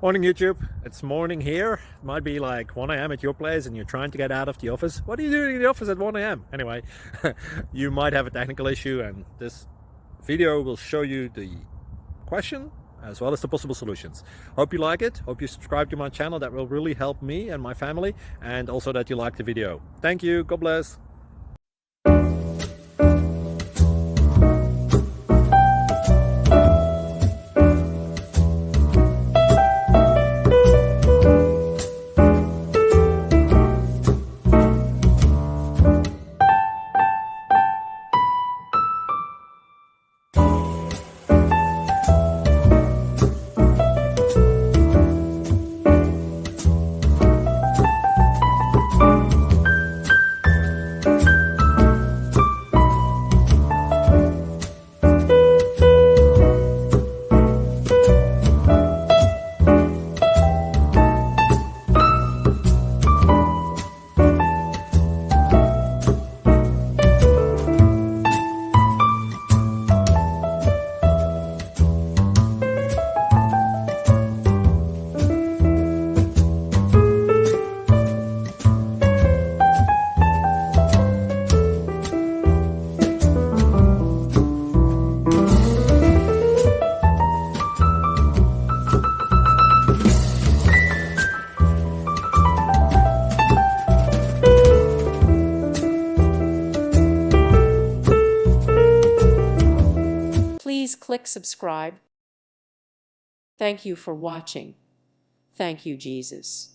Morning YouTube, it's morning here. It might be like 1 a.m. at your place and you're trying to get out of the office. What are you doing in the office at 1 a.m? Anyway, you might have a technical issue and this video will show you the question as well as the possible solutions. Hope you like it, hope you subscribe to my channel. That will really help me and my family, and also that you like the video. Thank you, God bless. Please click subscribe. Thank you for watching. Thank you, Jesus.